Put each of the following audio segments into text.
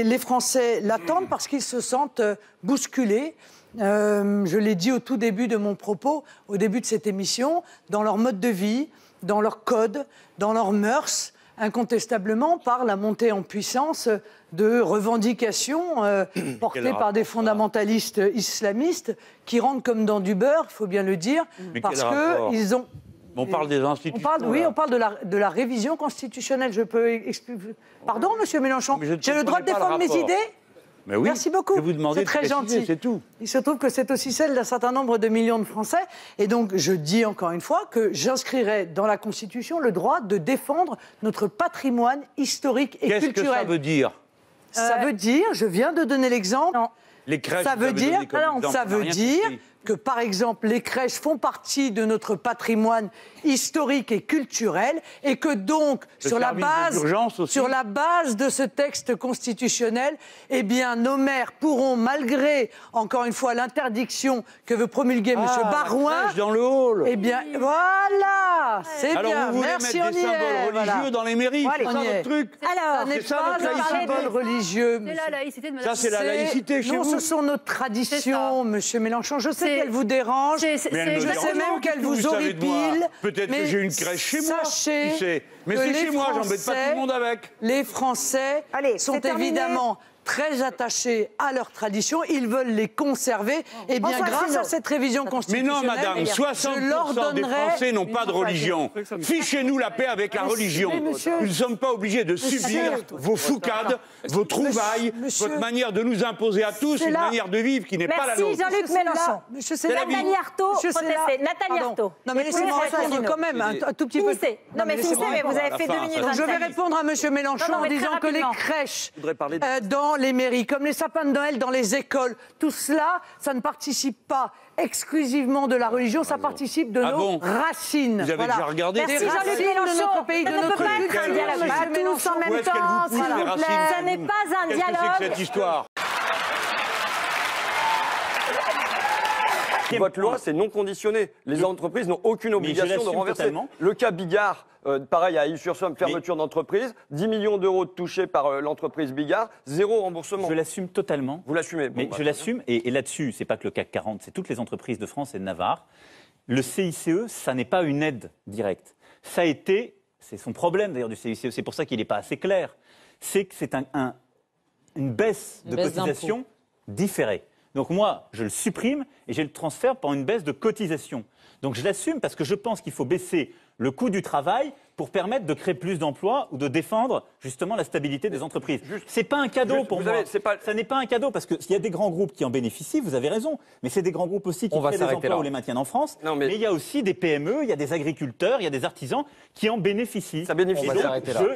Les Français l'attendent parce qu'ils se sentent bousculés. Je l'ai dit au tout début de mon propos, au début de cette émission, dans leur mode de vie, dans leur code, dans leurs mœurs, incontestablement par la montée en puissance de revendications portées par des fondamentalistes islamistes qui rentrent comme dans du beurre, il faut bien le dire, parce qu'ils ont... On parle des institutions. On parle de la révision constitutionnelle. Je peux expliquer... Pardon, monsieur Mélenchon, j'ai le droit de défendre mes idées? Mais oui, merci beaucoup. C'est très gentil. C'est tout. Il se trouve que c'est aussi celle d'un certain nombre de millions de Français. Et donc, je dis encore une fois que j'inscrirai dans la Constitution le droit de défendre notre patrimoine historique et culturel. Qu'est-ce que ça veut dire? Ça veut dire, je viens de donner l'exemple. Les crèches, ça veut dire que, par exemple, les crèches font partie de notre patrimoine historique et culturel et que donc, sur la base de ce texte constitutionnel, eh bien, nos maires pourront, malgré, encore une fois, l'interdiction que veut promulguer M. Barouin... dans le hall. Eh bien, voilà, c'est bien. Alors, vous voulez merci, mettre des symboles religieux dans les mairies, c'est ça votre truc? Alors, ça n'est pas un symbole religieux. C'est la laïcité de Madame. Ça, c'est la laïcité chez vous. Non, ce sont nos traditions, Monsieur Mélenchon. Je sais qu'elle vous dérange, je sais même qu'elle vous horripile. Peut-être que j'ai une crèche chez moi. Sachez mais c'est chez moi, j'embête pas tout le monde avec. Les Français sont évidemment très attachés à leurs traditions, ils veulent les conserver. Et bien, grâce à cette révision constitutionnelle, mais non, madame, 60% des Français n'ont pas de religion. Fichez-nous la paix avec la religion. Nous ne sommes pas obligés de subir vos foucades, vos trouvailles, votre manière de nous imposer à tous une manière de vivre qui n'est pas la nôtre. Merci Jean-Luc Mélenchon. Nathalie Arthaud, protestez. Nathalie Arthaud. Non, mais laissez-moi répondre quand même un tout petit peu. Non, mais finissez, mais vous avez fait 2 minutes. Je vais répondre à monsieur Mélenchon en disant que les crèches dans les mairies, comme les sapins de Noël dans les écoles, tout cela, ça ne participe pas exclusivement de la religion, ça participe de nos racines. Vous avez déjà regardé? Merci Jean-Luc Mélenchon. De notre pays, de notre culture. Ça ne peut pas être un dialogue. Pas tous en même temps, s'il vous plaît. Ça n'est pas un dialogue. Qu'est-ce que c'est que cette histoire? Votre loi, c'est non conditionné. Les entreprises n'ont aucune obligation de renverser. Totalement. Le cas Bigard, pareil à Île-sur-Somme, fermeture d'entreprise, 10 millions d'euros touchés par l'entreprise Bigard, 0 remboursement. Je l'assume totalement. Vous l'assumez? Mais je l'assume, et là-dessus, c'est pas que le CAC 40, c'est toutes les entreprises de France et de Navarre. Le CICE, ça n'est pas une aide directe. Ça a été, c'est son problème d'ailleurs du CICE, c'est pour ça qu'il n'est pas assez clair, c'est que c'est une baisse de cotisation différée. Donc moi, je le supprime et je le transfère par une baisse de cotisation. Donc je l'assume parce que je pense qu'il faut baisser le coût du travail pour permettre de créer plus d'emplois ou de défendre justement la stabilité des entreprises. C'est pas un cadeau pour moi. Ça n'est pas un cadeau parce qu'il y a des grands groupes qui en bénéficient, vous avez raison, mais c'est des grands groupes aussi qui créent des emplois ou les maintiennent en France. Mais il y a aussi des PME, il y a des agriculteurs, il y a des artisans qui en bénéficient. Ça bénéficie. Et donc,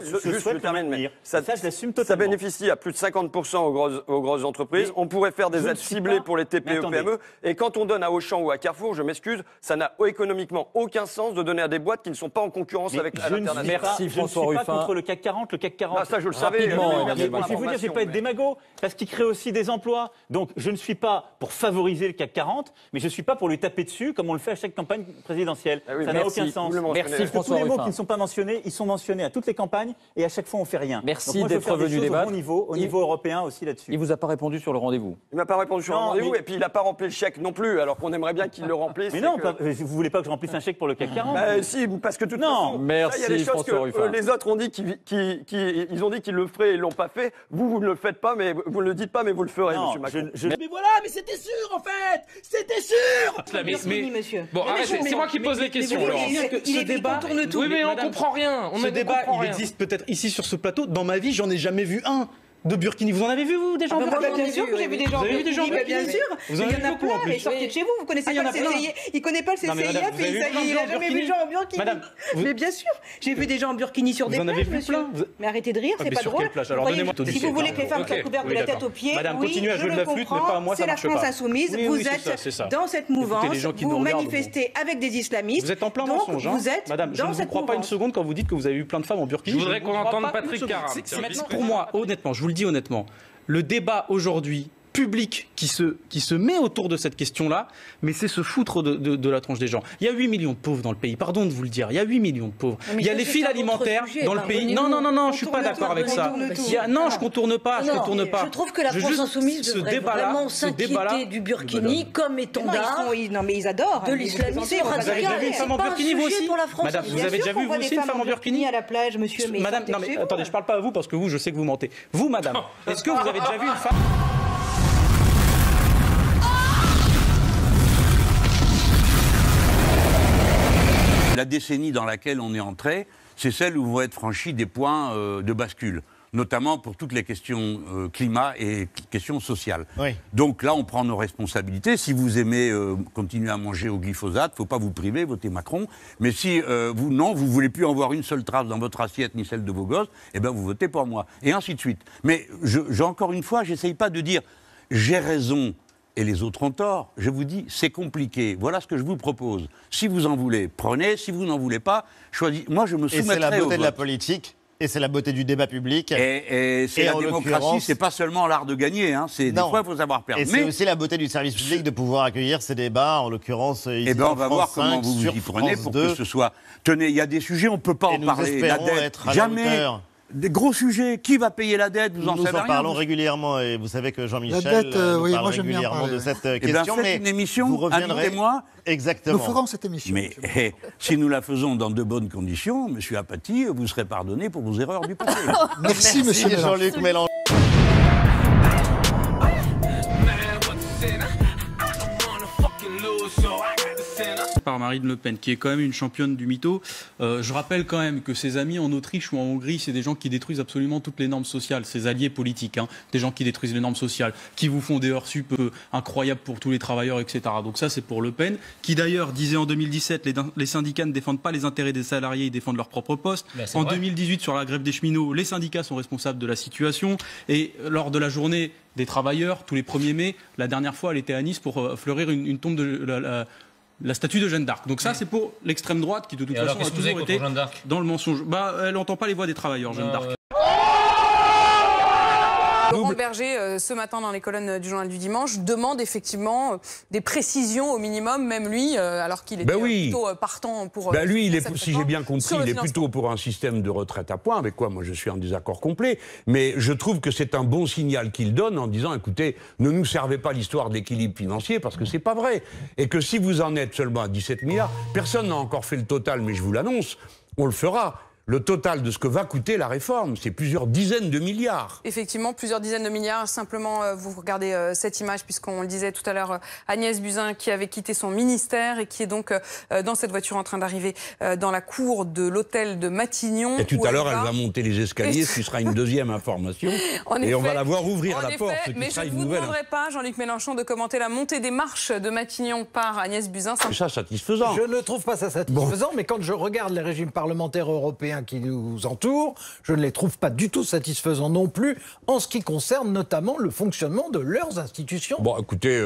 je souhaite le maintenir. Ça, je l'assume totalement. Ça bénéficie à plus de 50% aux grosses entreprises. On pourrait faire des aides ciblées pour les TPE, PME. Et quand on donne à Auchan ou à Carrefour, je m'excuse, ça n'a économiquement aucun sens de donner à des boîtes qui ne sont pas en concurrence avec l'international. Merci François Ruffin. Je ne suis pas contre le CAC 40. Le CAC 40. Ça, je le savais. Je vais vous dire, je ne vais pas être démago, parce qu'il crée aussi des emplois. Donc, je ne suis pas pour favoriser le CAC 40, mais je ne suis pas pour lui taper dessus, comme on le fait à chaque campagne présidentielle. Ça n'a aucun sens. Merci François Ruffin. Tous les mots qui ne sont pas mentionnés, ils sont mentionnés à toutes les campagnes, et à chaque fois, on ne fait rien. Merci d'être venu débattre. Au niveau européen aussi là-dessus. Il vous a pas répondu sur le rendez-vous? Il m'a pas répondu sur le rendez-vous, et puis il n'a pas rempli le chèque non plus, alors qu'on aimerait bien qu'il le remplisse. Mais non, vous voulez pas que je remplisse un chèque pour le CAC 40? Si, parce que de toute façon, il y a des choses que les autres ont dit qu'ils ont dit qu'ils le feraient et ils l'ont pas fait. Vous ne le faites pas, mais vous ne le dites pas, mais vous le ferez, monsieur Macron. Mais voilà, mais c'était sûr en fait, c'était sûr. Monsieur. Bon, arrêtez, c'est moi qui pose les questions. Ce débat tourne tout. Oui, mais on comprend rien. Ce débat, il existe peut-être ici sur ce plateau. Dans ma vie, j'en ai jamais vu un. De Burkini, vous en avez vu vous des gens en Burkini? Bien sûr que j'ai vu des gens en Burkini, bien sûr. Vous en avez vu beaucoup en plus. Sortez de chez vous, vous connaissez pas le CCIF. Il connaît pas le CCIF, il n'a jamais vu des gens en Burkini. Mais bien sûr, j'ai vu des gens en Burkini sur des plages, monsieur. Mais arrêtez de rire, c'est pas drôle. Si vous voulez que les femmes soient couvertes de la tête aux pieds, oui, je le comprends, c'est la France insoumise. Vous êtes dans cette mouvance, vous manifestez avec des islamistes. Vous êtes en plein mensonge, madame. Je ne vous crois pas une seconde quand vous dites que vous avez vu plein de femmes en Burkini. Je voudrais qu'on entende Patrick Caram. Pour moi, honnêtement, je vous le dis honnêtement, le débat aujourd'hui public qui se met autour de cette question-là, mais c'est se foutre de la tronche des gens. Il y a 8 millions de pauvres dans le pays, pardon de vous le dire, il y a 8 millions de pauvres. Il y a les files alimentaires dans le pays. Non, je ne suis pas d'accord avec ça. Non, je contourne pas, je trouve que la France insoumise devrait vraiment s'inquiéter du burkini comme étendard. Non, mais ils adorent. De l'islamisme. Vous avez déjà vu une femme en burkini, vous aussi? Madame, vous avez déjà vu, vous aussi, une femme en burkini à la plage, monsieur? Madame, non mais attendez, je parle pas à vous parce que vous, je sais que vous mentez. Vous, madame, est-ce que vous avez déjà vu une femme... La décennie dans laquelle on est entré, c'est celle où vont être franchis des points de bascule, notamment pour toutes les questions climat et questions sociales. Oui. Donc là, on prend nos responsabilités. Si vous aimez continuer à manger au glyphosate, il ne faut pas vous priver, votez Macron. Mais si vous ne voulez plus en voir une seule trace dans votre assiette ni celle de vos gosses, eh bien vous votez pour moi. Et ainsi de suite. Mais encore une fois, j'essaye pas de dire j'ai raison et les autres ont tort. Je vous dis, c'est compliqué. Voilà ce que je vous propose. Si vous en voulez, prenez. Si vous n'en voulez pas, choisissez. Moi, je me soumettrai au vote. Et c'est la beauté de la politique. Et c'est la beauté du débat public. Et c'est la démocratie, c'est pas seulement l'art de gagner, hein. Des fois, il faut savoir perdre. Et c'est aussi la beauté du service public de pouvoir accueillir ces débats, en l'occurrence ici on va voir comment vous vous y prenez pour que ce soit... Tenez, il y a des sujets, on ne peut pas en parler. La dette, jamais. Des gros sujets, qui va payer la dette? Vous en savez rien. Nous en parlons régulièrement et vous savez que Jean-Michel parle régulièrement de cette question. Faites une émission, invitez-moi. Exactement. Nous ferons cette émission. Mais si nous la faisons dans de bonnes conditions, Monsieur Apathy, vous serez pardonné pour vos erreurs du passé. Merci Monsieur Jean-Luc Mélenchon. Par Marine Le Pen, qui est quand même une championne du mytho. Je rappelle quand même que ses amis en Autriche ou en Hongrie, c'est des gens qui détruisent absolument toutes les normes sociales, ses alliés politiques, des gens qui détruisent les normes sociales, qui vous font des heures-sup incroyables pour tous les travailleurs, etc. Donc ça, c'est pour Le Pen, qui d'ailleurs disait en 2017, les syndicats ne défendent pas les intérêts des salariés, ils défendent leur propre poste. En 2018, sur la grève des cheminots, les syndicats sont responsables de la situation. Et lors de la journée des travailleurs, tous les 1er mai, la dernière fois, elle était à Nice pour fleurir une tombe de la statue de Jeanne d'Arc. Donc ça, c'est pour l'extrême droite qui, de toute façon, a toujours été dans le mensonge. Elle n'entend pas les voix des travailleurs, Jeanne d'Arc. Laurent Berger, ce matin dans les colonnes du Journal du Dimanche, demande effectivement des précisions au minimum, même lui, alors qu'il était plutôt partant pour... lui, si j'ai bien compris, il est plutôt pour un système de retraite à points, avec quoi moi je suis en désaccord complet, mais je trouve que c'est un bon signal qu'il donne en disant, écoutez, ne nous servez pas l'histoire de l'équilibre financier, parce que c'est pas vrai, et que si vous en êtes seulement à 17 milliards, personne n'a encore fait le total, mais je vous l'annonce, on le fera. Le total de ce que va coûter la réforme, c'est plusieurs dizaines de milliards. Effectivement, plusieurs dizaines de milliards. Simplement, vous regardez cette image, puisqu'on le disait tout à l'heure, Agnès Buzyn qui avait quitté son ministère et qui est donc dans cette voiture en train d'arriver dans la cour de l'hôtel de Matignon. Et tout à l'heure, elle va monter les escaliers, ce qui sera une deuxième information. Et on va la voir ouvrir la porte, ce qui sera une nouvelle. Mais je ne vous demanderai pas, Jean-Luc Mélenchon, de commenter la montée des marches de Matignon par Agnès Buzyn. C'est ça satisfaisant. Je ne trouve pas ça satisfaisant, mais quand je regarde les régimes parlementaires européens qui nous entourent, je ne les trouve pas du tout satisfaisants non plus en ce qui concerne notamment le fonctionnement de leurs institutions. Bon, écoutez,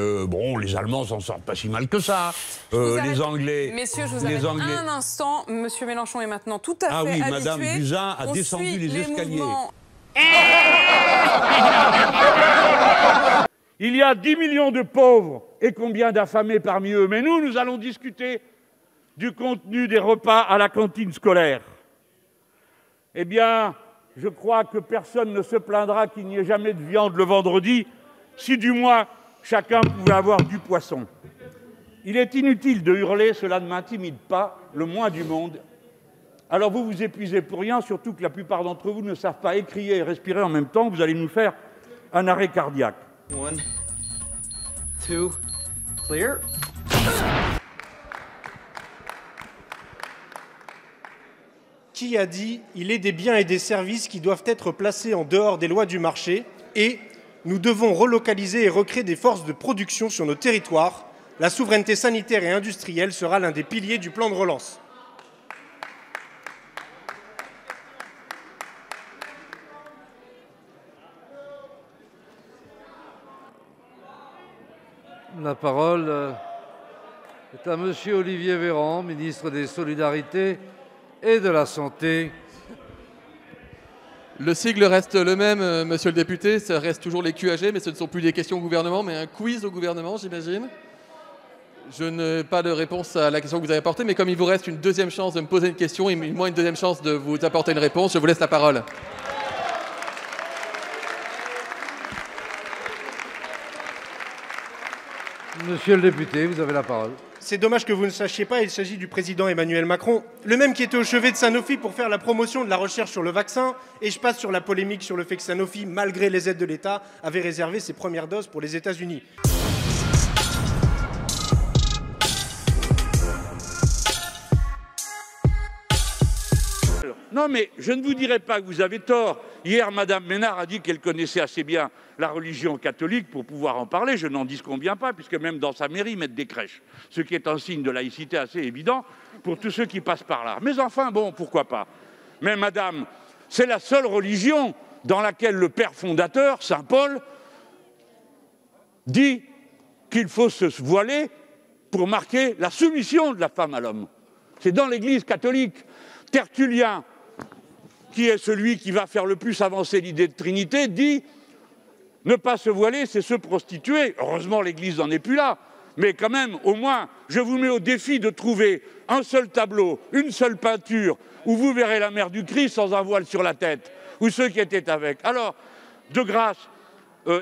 les Allemands s'en sortent pas si mal que ça. Les Anglais... Messieurs, je vous arrête un instant. Monsieur Mélenchon est maintenant tout à fait habitué. Ah oui, Madame Buzyn a descendu les escaliers. Il y a 10 millions de pauvres et combien d'affamés parmi eux. Mais nous allons discuter du contenu des repas à la cantine scolaire. Eh bien, je crois que personne ne se plaindra qu'il n'y ait jamais de viande le vendredi, si du moins chacun pouvait avoir du poisson. Il est inutile de hurler, cela ne m'intimide pas, le moins du monde. Alors vous vous épuisez pour rien, surtout que la plupart d'entre vous ne savent pas écrier et respirer en même temps, vous allez nous faire un arrêt cardiaque. 1, 2, clear. Qui a dit « Il est des biens et des services qui doivent être placés en dehors des lois du marché et nous devons relocaliser et recréer des forces de production sur nos territoires. La souveraineté sanitaire et industrielle sera l'un des piliers du plan de relance. » La parole est à Monsieur Olivier Véran, ministre des Solidarités et de la Santé. Le sigle reste le même, monsieur le député, ça reste toujours les QAG, mais ce ne sont plus des questions au gouvernement, mais un quiz au gouvernement, j'imagine. Je n'ai pas de réponse à la question que vous avez apportée, mais comme il vous reste une deuxième chance de me poser une question et moi une deuxième chance de vous apporter une réponse, je vous laisse la parole. Monsieur le député, vous avez la parole. C'est dommage que vous ne sachiez pas, il s'agit du président Emmanuel Macron, le même qui était au chevet de Sanofi pour faire la promotion de la recherche sur le vaccin. Et je passe sur la polémique sur le fait que Sanofi, malgré les aides de l'État, avait réservé ses premières doses pour les États-Unis. Non, mais je ne vous dirai pas que vous avez tort. Hier, Mme Ménard a dit qu'elle connaissait assez bien la religion catholique pour pouvoir en parler. Je n'en dis combien pas, puisque même dans sa mairie, ils mettent des crèches. Ce qui est un signe de laïcité assez évident pour tous ceux qui passent par là. Mais enfin, bon, pourquoi pas. Mais madame, c'est la seule religion dans laquelle le père fondateur, saint Paul, dit qu'il faut se voiler pour marquer la soumission de la femme à l'homme. C'est dans l'Église catholique. Tertullien, qui est celui qui va faire le plus avancer l'idée de Trinité, dit « Ne pas se voiler, c'est se prostituer ». Heureusement, l'Église n'en est plus là. Mais quand même, au moins, je vous mets au défi de trouver un seul tableau, une seule peinture, où vous verrez la mère du Christ sans un voile sur la tête, ou ceux qui étaient avec. Alors, de grâce,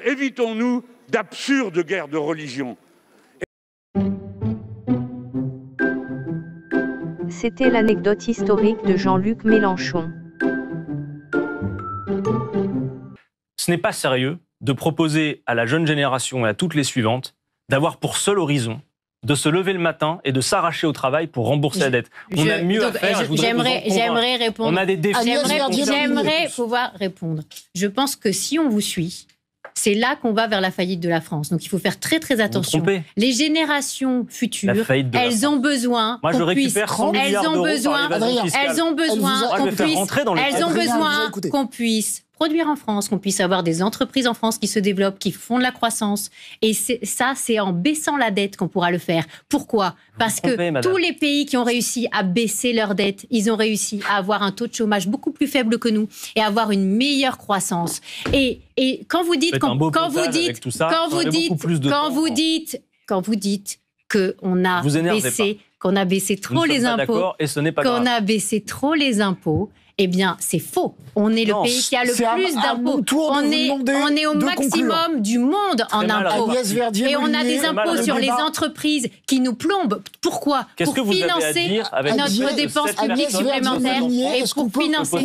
évitons-nous d'absurdes guerres de religion. C'était l'anecdote historique de Jean-Luc Mélenchon. Ce n'est pas sérieux de proposer à la jeune génération et à toutes les suivantes d'avoir pour seul horizon de se lever le matin et de s'arracher au travail pour rembourser la dette. On a mieux à faire. J'aimerais répondre. On a des défis. J'aimerais pouvoir répondre. Je pense que si on vous suit, c'est là qu'on va vers la faillite de la France. Donc il faut faire très très attention. Les générations futures, elles ont besoin qu'on puisse produire en France, qu'on puisse avoir des entreprises en France qui se développent, qui font de la croissance. Et ça, c'est en baissant la dette qu'on pourra le faire. Pourquoi ? Parce que tous les pays qui ont réussi à baisser leur dette, ils ont réussi à avoir un taux de chômage beaucoup plus faible que nous et à avoir une meilleure croissance. Et quand vous dites qu'on a baissé trop les impôts, eh bien, c'est faux. On est le pays qui a le plus d'impôts. On est au maximum du monde en impôts. Et on a des impôts sur les entreprises qui nous plombent. Pourquoi ? Pour financer notre dépense publique supplémentaire et pour financer...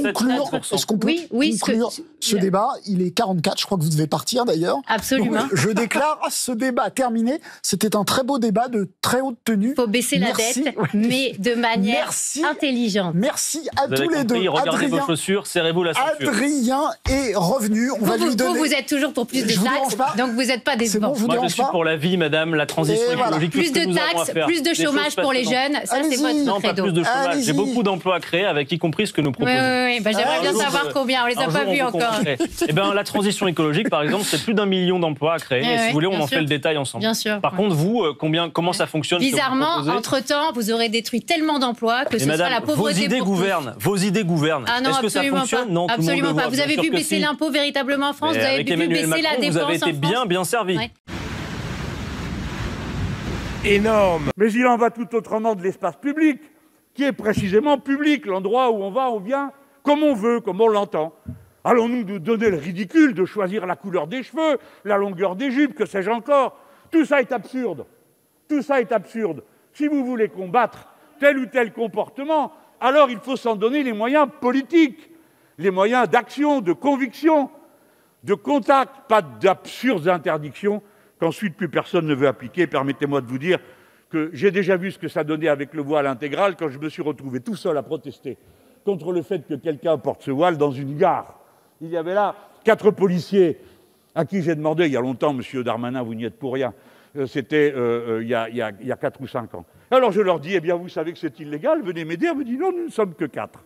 Est-ce qu'on peut conclure ce débat ? Il est 44, je crois que vous devez partir d'ailleurs. Absolument. Donc, je déclare ce débat terminé. C'était un très beau débat de très haute tenue. Il faut baisser la dette, mais de manière intelligente. Merci à tous les deux. Regardez vos chaussures, serrez-vous la ceinture. Adrien est revenu. On va lui donner. Vous êtes toujours pour plus de taxes, donc vous n'êtes pas décevant. Moi, je suis pour la vie, madame, la transition écologique. Plus de taxes, plus de chômage pour les jeunes, ça c'est votre credo. Pas plus de chômage. J'ai beaucoup d'emplois à créer, avec y compris ce que nous proposons. Oui, j'aimerais bien savoir combien. On les a pas vus encore. Eh bien, la transition écologique, par exemple, c'est plus d'1 million d'emplois à créer. Et si vous voulez, on en fait le détail ensemble. Bien sûr. Par contre, vous, comment ça fonctionne ? Bizarrement, entre-temps, vous aurez détruit tellement d'emplois que ce sera la pauvreté. Vos idées gouvernent. Est-ce que ça fonctionne ? Non, absolument pas. Vous avez vu baisser l'impôt véritablement en France ? Vous avez vu baisser la dépense en France ? Vous avez été bien servi. Énorme. Mais il en va tout autrement de l'espace public, qui est précisément public, l'endroit où on va, on vient, comme on veut, comme on l'entend. Allons-nous nous donner le ridicule de choisir la couleur des cheveux, la longueur des jupes, que sais-je encore ? Tout ça est absurde. Tout ça est absurde. Si vous voulez combattre tel ou tel comportement, alors il faut s'en donner les moyens politiques, les moyens d'action, de conviction, de contact, pas d'absurdes interdictions qu'ensuite plus personne ne veut appliquer. Permettez-moi de vous dire que j'ai déjà vu ce que ça donnait avec le voile intégral quand je me suis retrouvé tout seul à protester contre le fait que quelqu'un porte ce voile dans une gare. Il y avait là 4 policiers à qui j'ai demandé, il y a longtemps, monsieur Darmanin, vous n'y êtes pour rien, c'était il y a 4 ou 5 ans. Alors je leur dis, eh bien vous savez que c'est illégal, venez m'aider. Elle me dit, non, nous ne sommes que 4.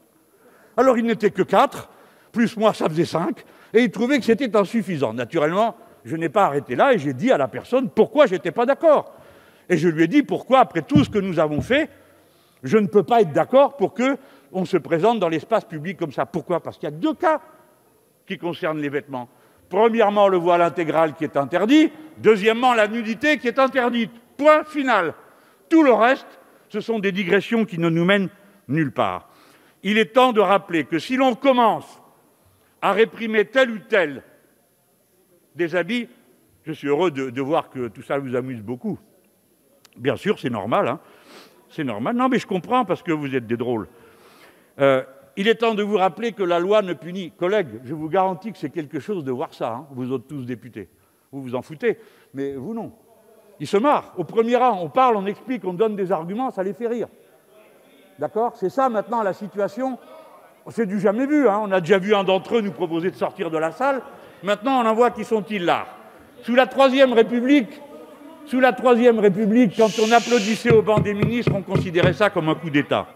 Alors ils n'étaient que 4, plus moi ça faisait 5, et ils trouvaient que c'était insuffisant. Naturellement, je n'ai pas arrêté là et j'ai dit à la personne pourquoi je n'étais pas d'accord. Et je lui ai dit pourquoi, après tout ce que nous avons fait, je ne peux pas être d'accord pour qu'on se présente dans l'espace public comme ça. Pourquoi ? Parce qu'il y a 2 cas. qui concerne les vêtements. Premièrement, le voile intégral qui est interdit. Deuxièmement, la nudité qui est interdite. Point final. Tout le reste, ce sont des digressions qui ne nous mènent nulle part. Il est temps de rappeler que si l'on commence à réprimer tel ou tel des habits, je suis heureux de voir que tout ça vous amuse beaucoup. Bien sûr, c'est normal, hein. C'est normal. Non, mais je comprends parce que vous êtes des drôles. Il est temps de vous rappeler que la loi ne punit. Collègues, je vous garantis que c'est quelque chose de voir ça, hein, vous autres tous députés. Vous vous en foutez, mais vous non. Ils se marrent. Au premier rang, on parle, on explique, on donne des arguments, ça les fait rire. D'accord? C'est ça maintenant la situation. C'est du jamais vu, hein. On a déjà vu un d'entre eux nous proposer de sortir de la salle. Maintenant, on en voit qui sont-ils là. Sous la Troisième République, quand on applaudissait au banc des ministres, on considérait ça comme un coup d'État.